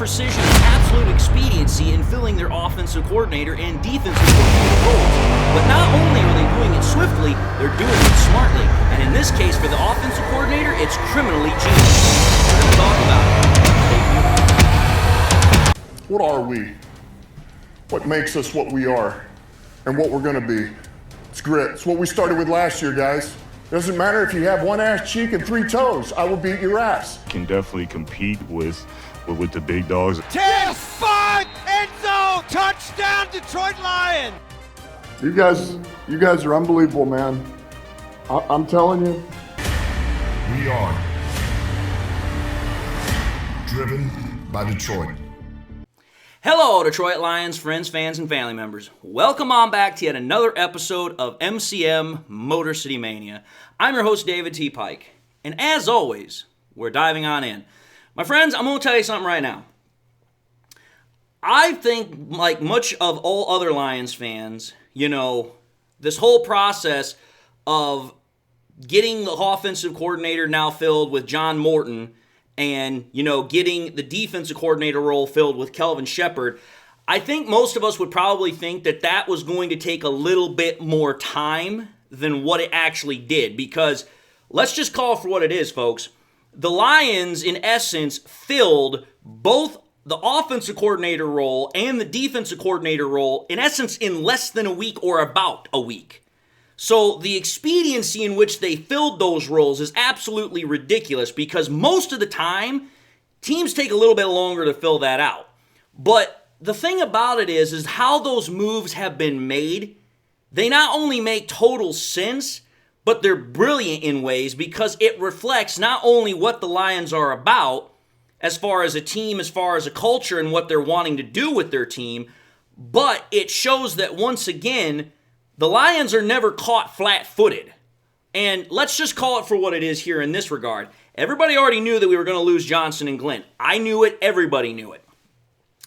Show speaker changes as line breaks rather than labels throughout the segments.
precision and absolute expediency in filling their offensive coordinator and defensive coordinator roles. But not only are they doing it swiftly, they're doing it smartly. And in this case, for the offensive coordinator, it's criminally genius. We're going to talk about it.
What are we? What makes us what we are and what we're going to be? It's grit. It's what we started with last year, guys. Doesn't matter if you have one ass cheek and 3 toes. I will beat your ass.
Can definitely compete with the big dogs.
10-5 end zone touchdown Detroit Lions.
You guys are unbelievable, man. I'm telling you.
We are driven by Detroit.
Hello, Detroit Lions friends, fans, and family members. Welcome on back to yet another episode of MCM Motor City Mania. I'm your host, David T. Pike. And as always, we're diving on in. My friends, I'm going to tell you something right now. I think, like much of all other Lions fans, this whole process of getting the offensive coordinator now filled with John Morton and, getting the defensive coordinator role filled with Kelvin Sheppard, I think most of us would probably think that that was going to take a little bit more time than what it actually did. Because let's just call it for what it is, folks. The Lions, in essence, filled both the offensive coordinator role and the defensive coordinator role, in essence, in less than a week or about a week. So the expediency in which they filled those roles is absolutely ridiculous because most of the time, teams take a little bit longer to fill that out. But the thing about it is how those moves have been made. They not only make total sense, but they're brilliant in ways because it reflects not only what the Lions are about as far as a team, as far as a culture and what they're wanting to do with their team, but it shows that once again, the Lions are never caught flat-footed. And let's just call it for what it is here in this regard. Everybody already knew that we were going to lose Johnson and Glenn. I knew it. Everybody knew it.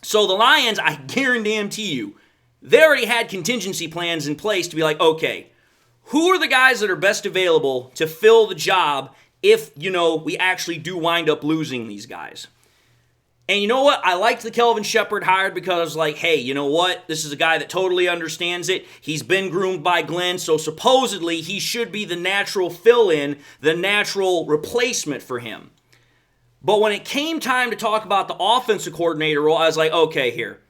So the Lions, I guarantee you, they already had contingency plans in place to be like, okay, who are the guys that are best available to fill the job if, we actually do wind up losing these guys? And you know what? I liked the Kelvin Sheppard hired because I was like, hey, you know what? This is a guy that totally understands it. He's been groomed by Glenn, so supposedly he should be the natural fill-in, the natural replacement for him. But when it came time to talk about the offensive coordinator role, I was like, okay, here.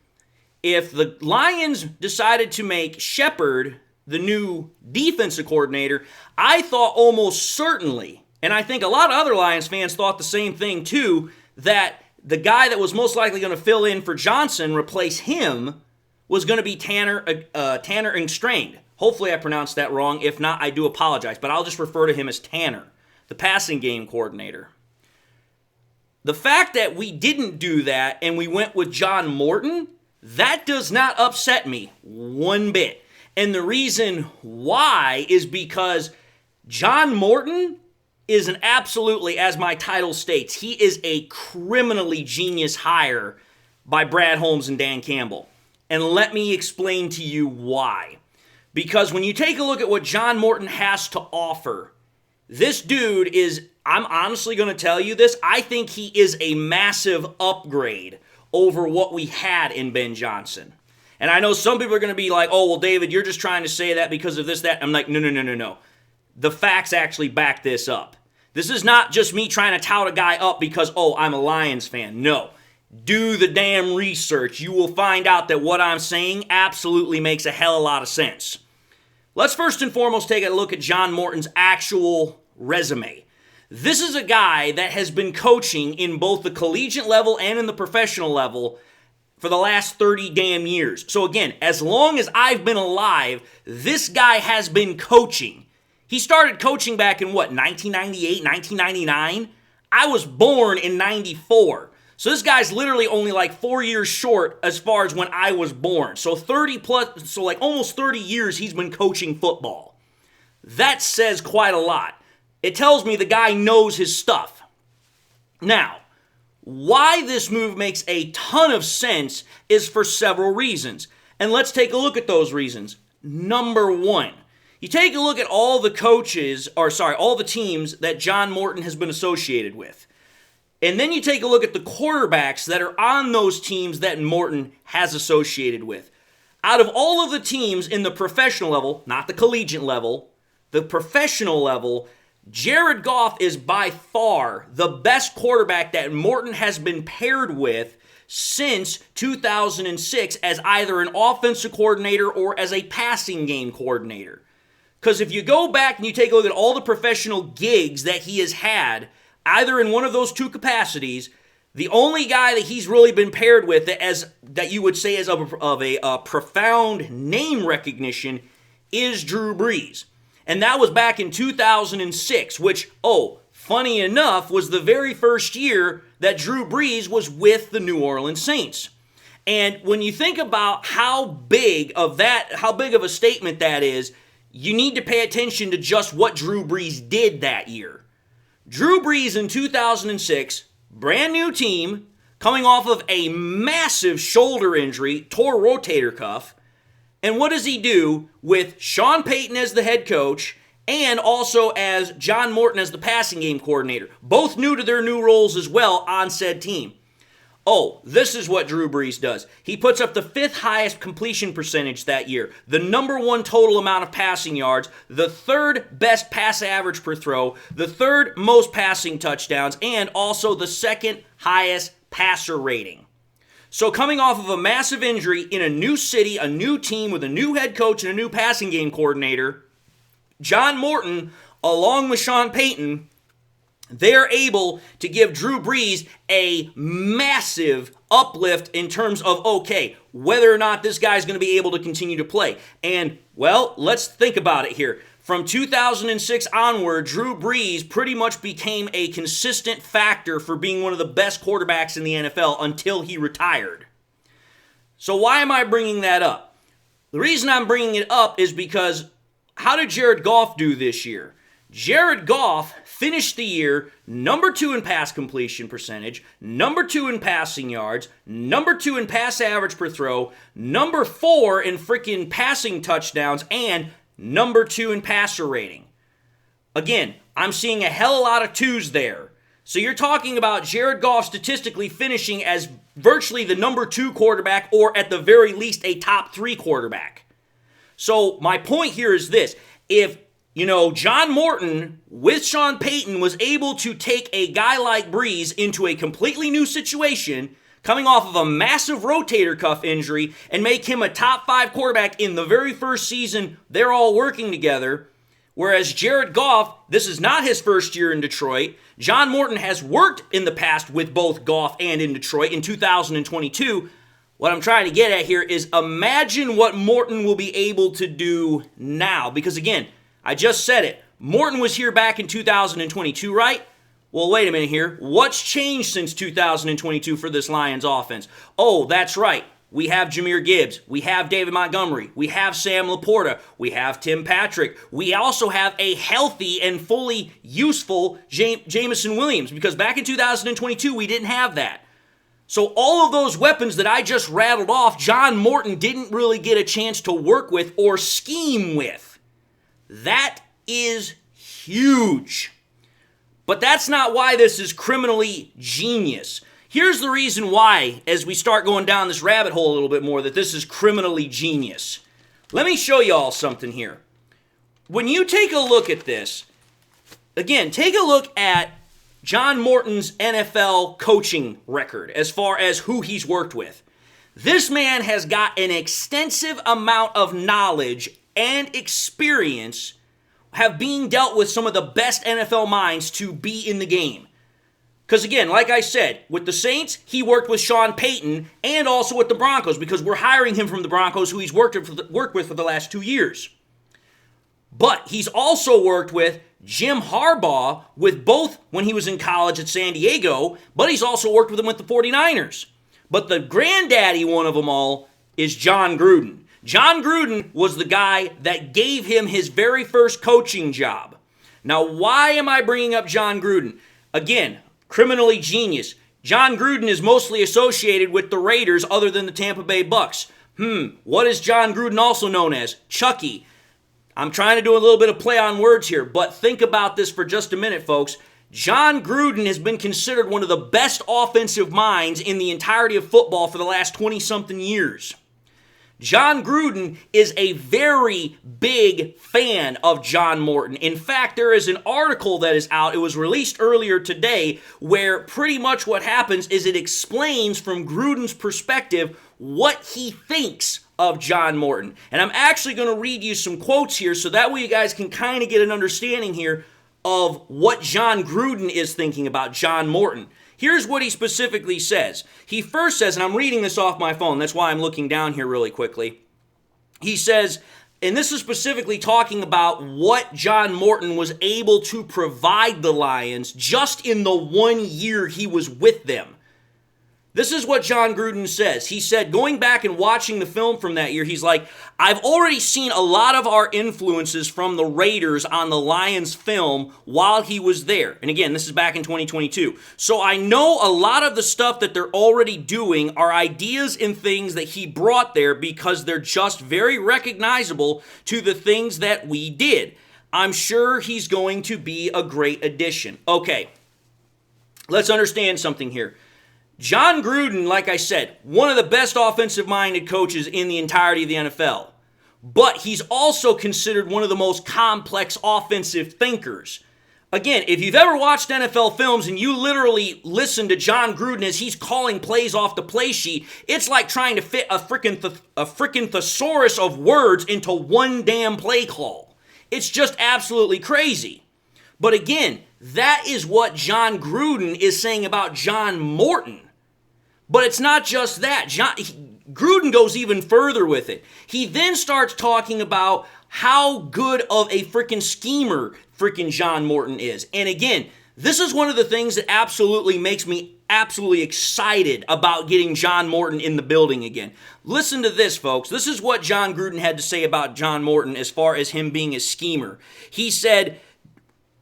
If the Lions decided to make Sheppard the new defensive coordinator, I thought almost certainly, and I think a lot of other Lions fans thought the same thing too, that the guy that was most likely going to fill in for Johnson, replace him, was going to be Tanner Engstrand. Hopefully I pronounced that wrong. If not, I do apologize. But I'll just refer to him as Tanner, the passing game coordinator. The fact that we didn't do that and we went with John Morton, that does not upset me one bit. And the reason why is because John Morton is an absolutely, as my title states, he is a criminally genius hire by Brad Holmes and Dan Campbell. And let me explain to you why. Because when you take a look at what John Morton has to offer, this dude is, I'm honestly going to tell you this, I think he is a massive upgrade over what we had in Ben Johnson. And I know some people are going to be like, oh, well, David, you're just trying to say that because of this, that. I'm like, no. The facts actually back this up. This is not just me trying to tout a guy up because, oh, I'm a Lions fan. No. Do the damn research. You will find out that what I'm saying absolutely makes a hell of a lot of sense. Let's first and foremost take a look at John Morton's actual resume. This is a guy that has been coaching in both the collegiate level and in the professional level for the last 30 damn years. So again, as long as I've been alive, this guy has been coaching. He started coaching back in 1998, 1999? I was born in 94. So this guy's literally only like 4 years short as far as when I was born. So almost 30 years he's been coaching football. That says quite a lot. It tells me the guy knows his stuff. Now, why this move makes a ton of sense is for several reasons. And let's take a look at those reasons. Number one, you take a look at all the teams that John Morton has been associated with. And then you take a look at the quarterbacks that are on those teams that Morton has associated with. Out of all of the teams in the professional level, not the collegiate level, the professional level, Jared Goff is by far the best quarterback that Morton has been paired with since 2006 as either an offensive coordinator or as a passing game coordinator. Because if you go back and you take a look at all the professional gigs that he has had, either in one of those two capacities, the only guy that he's really been paired with that you would say is of a profound name recognition is Drew Brees. And that was back in 2006, which, funny enough, was the very first year that Drew Brees was with the New Orleans Saints. And when you think about how big of a statement that is, you need to pay attention to just what Drew Brees did that year. Drew Brees in 2006, brand new team, coming off of a massive shoulder injury, tore rotator cuff. And what does he do with Sean Payton as the head coach and also as John Morton as the passing game coordinator? Both new to their new roles as well on said team. This is what Drew Brees does. He puts up the 5th highest completion percentage that year, the number 1 total amount of passing yards, the 3rd best pass average per throw, the 3rd most passing touchdowns, and also the 2nd highest passer rating. So coming off of a massive injury in a new city, a new team with a new head coach and a new passing game coordinator, John Morton, along with Sean Payton, they're able to give Drew Brees a massive uplift in terms of, whether or not this guy's going to be able to continue to play. And, let's think about it here. From 2006 onward, Drew Brees pretty much became a consistent factor for being one of the best quarterbacks in the NFL until he retired. So why am I bringing that up? The reason I'm bringing it up is because how did Jared Goff do this year? Jared Goff finished the year number 2 in pass completion percentage, number 2 in passing yards, number 2 in pass average per throw, number 4 in freaking passing touchdowns, and number 2 in passer rating. Again, I'm seeing a hell of a lot of 2s there. So you're talking about Jared Goff statistically finishing as virtually the number 2 quarterback or at the very least a top 3 quarterback. So my point here is this. If John Morton with Sean Payton was able to take a guy like Brees into a completely new situation, coming off of a massive rotator cuff injury, and make him a top 5 quarterback in the very first season they're all working together, whereas Jared Goff, this is not his first year in Detroit. John Morton has worked in the past with both Goff and in Detroit in 2022. What I'm trying to get at here is imagine what Morton will be able to do now. Because again, I just said it. Morton was here back in 2022, right? Well, wait a minute here. What's changed since 2022 for this Lions offense? That's right. We have Jahmyr Gibbs. We have David Montgomery. We have Sam Laporta. We have Tim Patrick. We also have a healthy and fully useful Jameson Williams, because back in 2022, we didn't have that. So all of those weapons that I just rattled off, John Morton didn't really get a chance to work with or scheme with. That is huge. But that's not why this is criminally genius. Here's the reason why, as we start going down this rabbit hole a little bit more, that this is criminally genius. Let me show you all something here. When you take a look at this, again, take a look at John Morton's NFL coaching record as far as who he's worked with. This man has got an extensive amount of knowledge and experience have being dealt with some of the best NFL minds to be in the game. Because again, like I said, with the Saints, he worked with Sean Payton and also with the Broncos, because we're hiring him from the Broncos, who he's worked with for the last 2 years. But he's also worked with Jim Harbaugh with both when he was in college at San Diego, but he's also worked with him with the 49ers. But the granddaddy one of them all is John Gruden. John Gruden was the guy that gave him his very first coaching job. Now, why am I bringing up John Gruden? Again, criminally genius. John Gruden is mostly associated with the Raiders other than the Tampa Bay Bucks. What is John Gruden also known as? Chucky. I'm trying to do a little bit of play on words here, but think about this for just a minute, folks. John Gruden has been considered one of the best offensive minds in the entirety of football for the last 20-something years. John Gruden is a very big fan of John Morton. In fact, there is an article that is out, it was released earlier today, where pretty much what happens is it explains from Gruden's perspective what he thinks of John Morton. And I'm actually going to read you some quotes here so that way you guys can kind of get an understanding here of what John Gruden is thinking about John Morton. Here's what he specifically says. He first says, and I'm reading this off my phone, that's why I'm looking down here really quickly. He says, and this is specifically talking about what John Morton was able to provide the Lions just in the 1 year he was with them. This is what John Gruden says. He said, going back and watching the film from that year, he's like, I've already seen a lot of our influences from the Raiders on the Lions film while he was there. And again, this is back in 2022. So I know a lot of the stuff that they're already doing are ideas and things that he brought there because they're just very recognizable to the things that we did. I'm sure he's going to be a great addition. Okay, let's understand something here. John Gruden, like I said, one of the best offensive-minded coaches in the entirety of the NFL. But he's also considered one of the most complex offensive thinkers. Again, if you've ever watched NFL films and you literally listen to John Gruden as he's calling plays off the play sheet, it's like trying to fit a freaking thesaurus of words into one damn play call. It's just absolutely crazy. But again, that is what John Gruden is saying about John Morton. But it's not just that. Gruden goes even further with it. He then starts talking about how good of a freaking schemer freaking John Morton is. And again, this is one of the things that absolutely makes me absolutely excited about getting John Morton in the building again. Listen to this, folks. This is what John Gruden had to say about John Morton as far as him being a schemer. He said,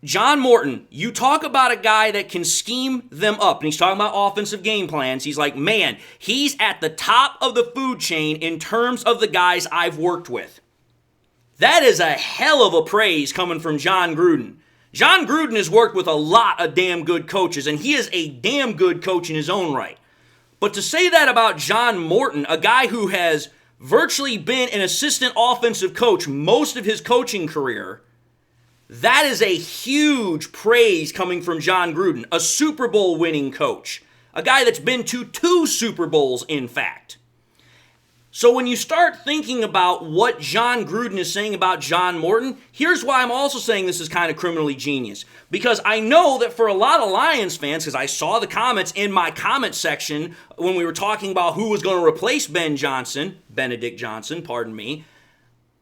John Morton, you talk about a guy that can scheme them up, and he's talking about offensive game plans. He's like, man, he's at the top of the food chain in terms of the guys I've worked with. That is a hell of a praise coming from John Gruden. John Gruden has worked with a lot of damn good coaches, and he is a damn good coach in his own right. But to say that about John Morton, a guy who has virtually been an assistant offensive coach most of his coaching career, that is a huge praise coming from John Gruden, a Super Bowl winning coach, a guy that's been to 2 Super Bowls, in fact. So when you start thinking about what John Gruden is saying about John Morton, here's why I'm also saying this is kind of criminally genius. Because I know that for a lot of Lions fans, because I saw the comments in my comment section when we were talking about who was going to replace Benedict Johnson, pardon me,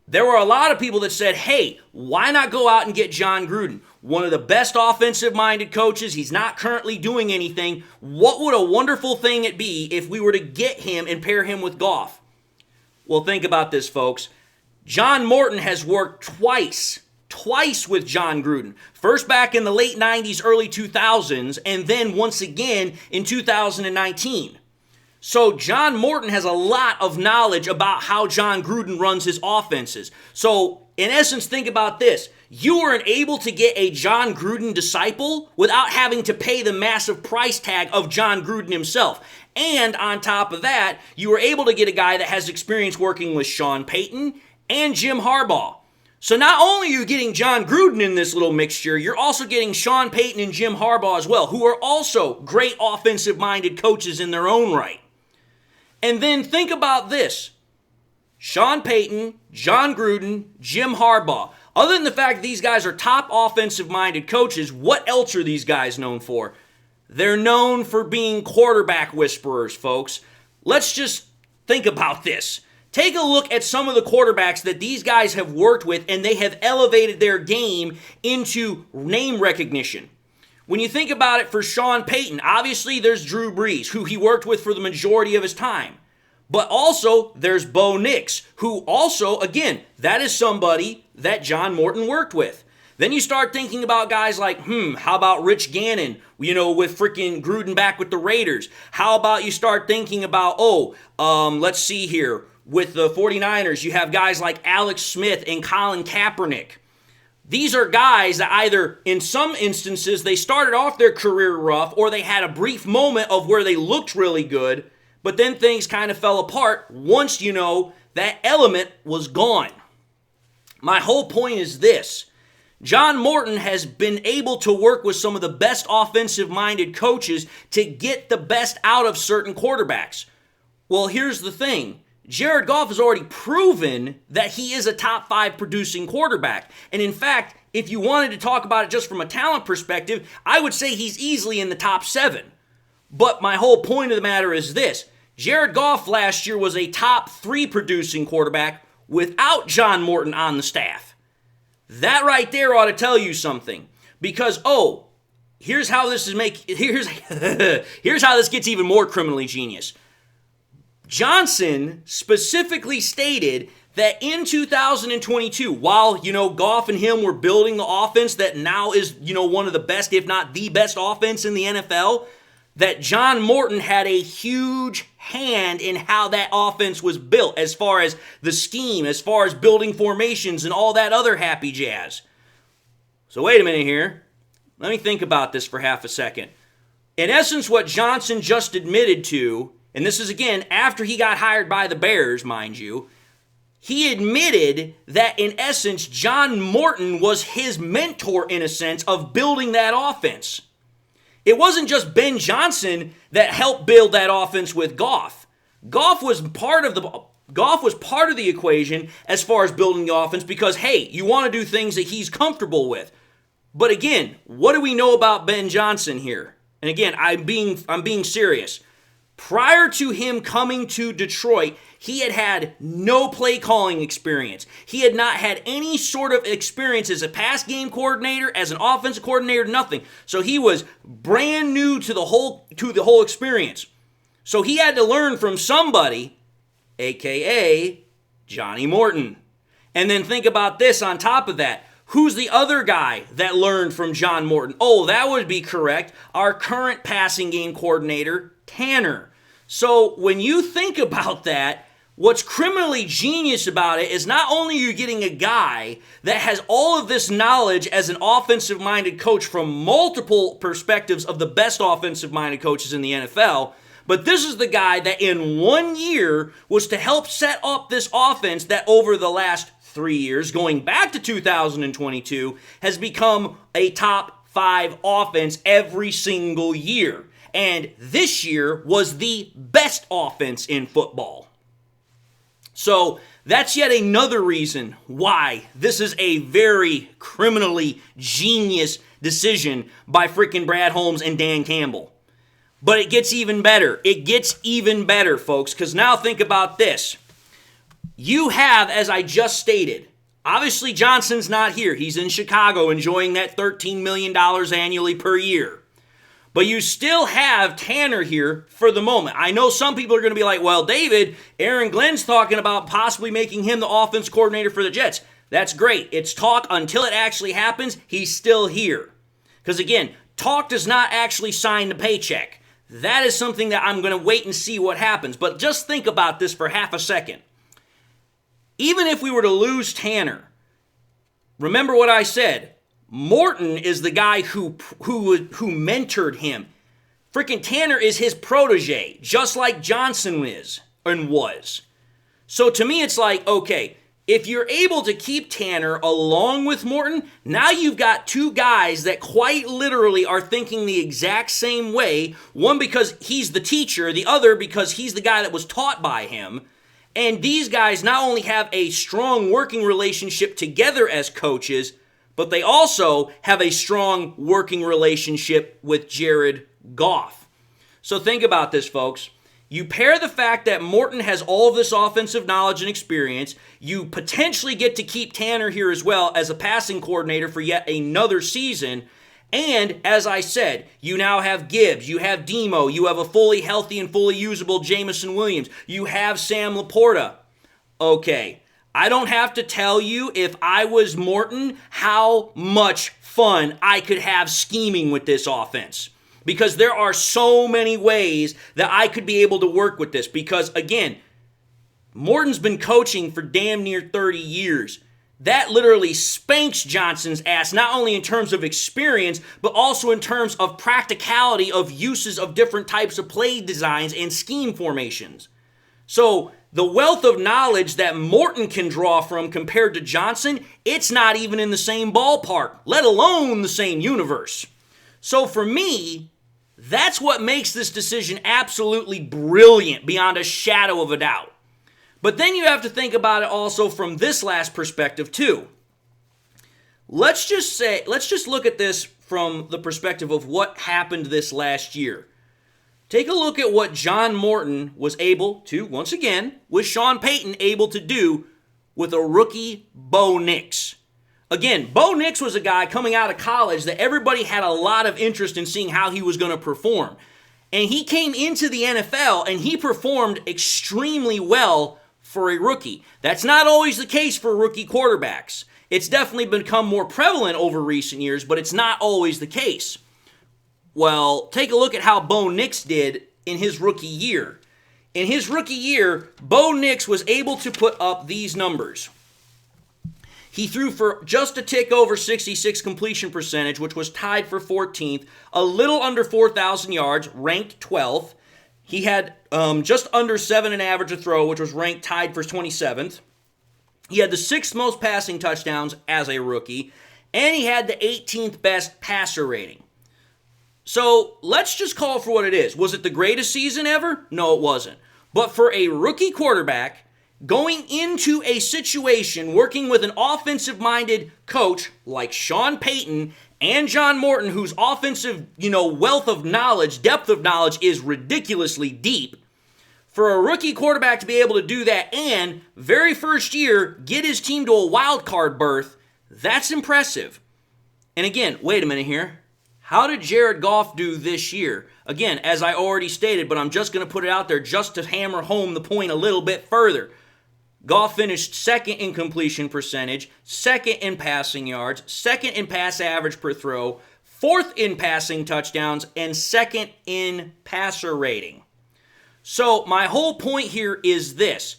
there were a lot of people that said, hey, why not go out and get John Gruden? One of the best offensive-minded coaches. He's not currently doing anything. What would a wonderful thing it be if we were to get him and pair him with Goff? Well, think about this, folks. John Morton has worked twice with John Gruden. First back in the late 90s, early 2000s, and then once again in 2019. So John Morton has a lot of knowledge about how John Gruden runs his offenses. So in essence, think about this. You were able to get a John Gruden disciple without having to pay the massive price tag of John Gruden himself. And on top of that, you were able to get a guy that has experience working with Sean Payton and Jim Harbaugh. So not only are you getting John Gruden in this little mixture, you're also getting Sean Payton and Jim Harbaugh as well, who are also great offensive-minded coaches in their own right. And then think about this. Sean Payton, John Gruden, Jim Harbaugh. Other than the fact that these guys are top offensive-minded coaches, what else are these guys known for? They're known for being quarterback whisperers, folks. Let's just think about this. Take a look at some of the quarterbacks that these guys have worked with, and they have elevated their game into name recognition. When you think about it for Sean Payton, obviously there's Drew Brees, who he worked with for the majority of his time. But also, there's Bo Nix, who also, again, that is somebody that John Morton worked with. Then you start thinking about guys like, how about Rich Gannon, with freaking Gruden back with the Raiders? How about you start thinking about, let's see here, with the 49ers, you have guys like Alex Smith and Colin Kaepernick. These are guys that either, in some instances, they started off their career rough, or they had a brief moment of where they looked really good, but then things kind of fell apart once, that element was gone. My whole point is this. John Morton has been able to work with some of the best offensive-minded coaches to get the best out of certain quarterbacks. Well, here's the thing. Jared Goff has already proven that he is a top 5 producing quarterback. And in fact, if you wanted to talk about it just from a talent perspective, I would say he's easily in the top 7. But my whole point of the matter is this. Jared Goff last year was a top 3 producing quarterback without John Morton on the staff. That right there ought to tell you something. Because, here's how this here's how this gets even more criminally genius. Johnson specifically stated that in 2022, while, Goff and him were building the offense that now is, one of the best, if not the best offense in the NFL, that John Morton had a huge hand in how that offense was built as far as the scheme, as far as building formations and all that other happy jazz. So wait a minute here. Let me think about this for half a second. In essence, what Johnson just admitted to, and this is again after he got hired by the Bears, mind you, he admitted that in essence, John Morton was his mentor in a sense of building that offense. It wasn't just Ben Johnson that helped build that offense with Goff. Goff was part of the equation as far as building the offense because, hey, you want to do things that he's comfortable with. But again, what do we know about Ben Johnson here? And again, I'm being serious. Prior to him coming to Detroit, he had no play calling experience. He had not had any sort of experience as a pass game coordinator, as an offensive coordinator, nothing. So he was brand new to the whole experience. So he had to learn from somebody, aka Johnny Morton. And then think about this on top of that. Who's the other guy that learned from John Morton? Oh, that would be correct. Our current passing game coordinator, Tanner. So when you think about that, what's criminally genius about it is not only are you getting a guy that has all of this knowledge as an offensive-minded coach from multiple perspectives of the best offensive-minded coaches in the NFL, but this is the guy that in 1 year was to help set up this offense that over the last 3 years, going back to 2022, has become a top 5 offense every single year. And this year was the best offense in football. So that's yet another reason why this is a very criminally genius decision by freaking Brad Holmes and Dan Campbell. But it gets even better. It gets even better, folks, because now think about this. You have, as I just stated, obviously Johnson's not here. He's in Chicago enjoying that $13 million annually per year. But you still have Tanner here for the moment. I know some people are going to be like, well, David, Aaron Glenn's talking about possibly making him the offense coordinator for the Jets. That's great. It's talk until it actually happens. He's still here. Because again, talk does not actually sign the paycheck. That is something that I'm going to wait and see what happens. But just think about this for half a second. Even if we were to lose Tanner, remember what I said. Morton is the guy who mentored him. Freaking Tanner is his protege, just like Johnson is and was. So to me, it's like, okay, if you're able to keep Tanner along with Morton, now you've got 2 guys that quite literally are thinking the exact same way. One because he's the teacher, the other because he's the guy that was taught by him. And these guys not only have a strong working relationship together as coaches, but they also have a strong working relationship with Jared Goff. So think about this, folks. You pair the fact that Morton has all of this offensive knowledge and experience. You potentially get to keep Tanner here as well as a passing coordinator for yet another season. And as I said, you now have Gibbs, you have Demo, you have a fully healthy and fully usable Jamison Williams, you have Sam Laporta. Okay. I don't have to tell you, if I was Morton, how much fun I could have scheming with this offense. Because there are so many ways that I could be able to work with this. Because, again, Morton's been coaching for damn near 30 years. that literally spanks Johnson's ass, not only in terms of experience, but also in terms of practicality of uses of different types of play designs and scheme formations. So the wealth of knowledge that Morton can draw from compared to Johnson, it's not even in the same ballpark, let alone the same universe. So for me, that's what makes this decision absolutely brilliant beyond a shadow of a doubt. But then you have to think about it also from this last perspective too. Let's just look at this from the perspective of what happened this last year. Take a look at what John Morton was able to, once again, with Sean Payton able to do with a rookie Bo Nix. Again, Bo Nix was a guy coming out of college that everybody had a lot of interest in seeing how he was going to perform. And he came into the NFL and he performed extremely well for a rookie. That's not always the case for rookie quarterbacks. It's definitely become more prevalent over recent years, but it's not always the case. Well, take a look at how Bo Nix did in his rookie year. In his rookie year, Bo Nix was able to put up these numbers. He threw for just a tick over 66 completion percentage, which was tied for 14th, a little under 4,000 yards, ranked 12th. He had just under 7 an average a throw, which was ranked tied for 27th. He had the 6th most passing touchdowns as a rookie, and he had the 18th best passer rating. So let's just call it for what it is. Was it the greatest season ever? No, it wasn't. But for a rookie quarterback, going into a situation working with an offensive-minded coach like Sean Payton and John Morton, whose offensive, wealth of knowledge, depth of knowledge is ridiculously deep, for a rookie quarterback to be able to do that and, very first year, get his team to a wild card berth, that's impressive. And again, wait a minute here. How did Jared Goff do this year? Again, as I already stated, but I'm just going to put it out there just to hammer home the point a little bit further. Goff finished second in completion percentage, second in passing yards, second in pass average per throw, fourth in passing touchdowns, and second in passer rating. So my whole point here is this.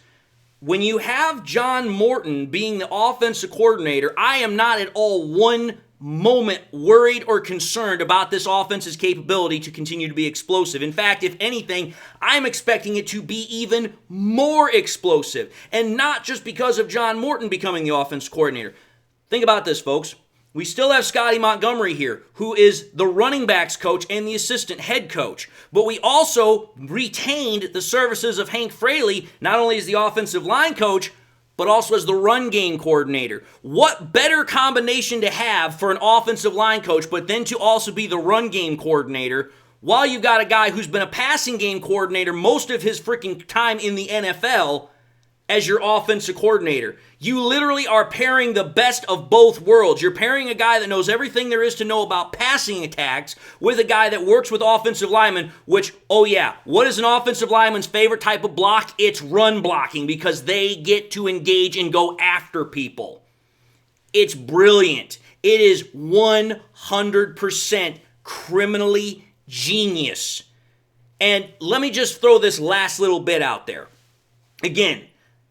When you have John Morton being the offensive coordinator, I am not at all one moment worried or concerned about this offense's capability to continue to be explosive. In fact, if anything, I'm expecting it to be even more explosive. And not just because of John Morton becoming the offense coordinator. Think about this, folks. We still have Scotty Montgomery here, who is the running backs coach and the assistant head coach. But we also retained the services of Hank Fraley, not only as the offensive line coach, but also as the run game coordinator. What better combination to have for an offensive line coach, but then to also be the run game coordinator, while you've got a guy who's been a passing game coordinator most of his freaking time in the NFL as your offensive coordinator. You literally are pairing the best of both worlds. You're pairing a guy that knows everything there is to know about passing attacks with a guy that works with offensive linemen, which, oh yeah, what is an offensive lineman's favorite type of block? It's run blocking, because they get to engage and go after people. It's brilliant. It is 100% criminally genius. And let me just throw this last little bit out there. Again,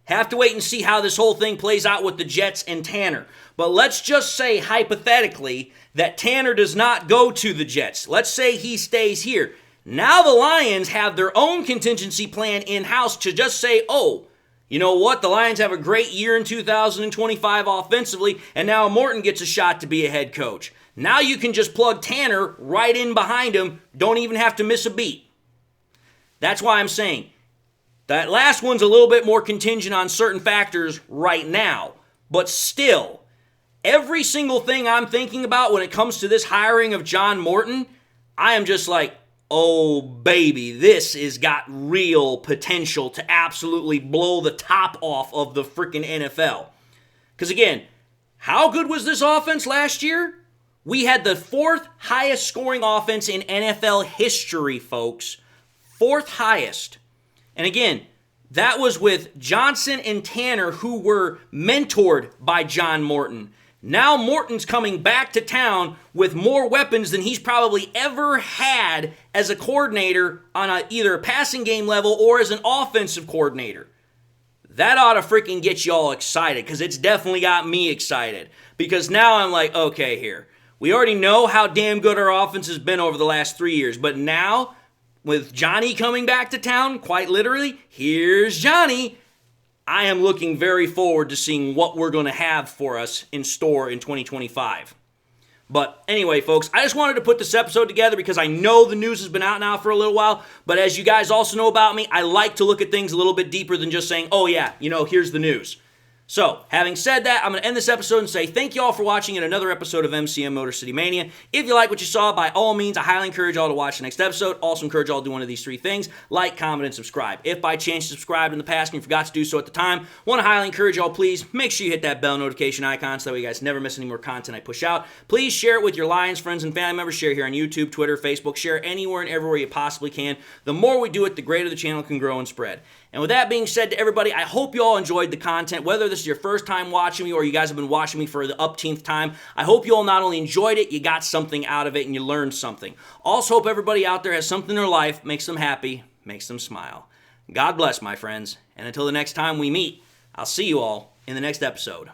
have to wait and see how this whole thing plays out with the Jets and Tanner. But let's just say, hypothetically, that Tanner does not go to the Jets. Let's say he stays here. Now the Lions have their own contingency plan in-house to just say, oh, you know what? The Lions have a great year in 2025 offensively, and now Morton gets a shot to be a head coach. Now you can just plug Tanner right in behind him. Don't even have to miss a beat. That's why I'm saying, that last one's a little bit more contingent on certain factors right now. But still, every single thing I'm thinking about when it comes to this hiring of John Morton, I am just like, oh baby, this has got real potential to absolutely blow the top off of the freaking NFL. Because again, how good was this offense last year? We had the fourth highest scoring offense in NFL history, folks. Fourth highest. And again, that was with Johnson and Tanner, who were mentored by John Morton. Now Morton's coming back to town with more weapons than he's probably ever had as a coordinator on either a passing game level or as an offensive coordinator. that ought to freaking get you all excited, because it's definitely got me excited. Because now I'm like, okay, here. We already know how damn good our offense has been over the last 3 years, but now, with Johnny coming back to town, quite literally, here's Johnny, I am looking very forward to seeing what we're going to have for us in store in 2025. But anyway, folks, I just wanted to put this episode together because I know the news has been out now for a little while, but as you guys also know about me, I like to look at things a little bit deeper than just saying, oh yeah, here's the news. So, having said that, I'm going to end this episode and say thank you all for watching in another episode of MCM Motor City Mania. If you like what you saw, by all means, I highly encourage y'all to watch the next episode. Also encourage y'all to do one of these 3 things: like, comment, and subscribe. If by chance you subscribed in the past and you forgot to do so at the time, want to highly encourage y'all, please make sure you hit that bell notification icon so that way you guys never miss any more content I push out. Please share it with your Lions friends and family members. Share here on YouTube, Twitter, Facebook. Share anywhere and everywhere you possibly can. The more we do it, the greater the channel can grow and spread. And with that being said to everybody, I hope you all enjoyed the content, whether this is your first time watching me or you guys have been watching me for the upteenth time. I hope you all not only enjoyed it, you got something out of it and you learned something. Also hope everybody out there has something in their life, makes them happy, makes them smile. God bless, my friends. And until the next time we meet, I'll see you all in the next episode.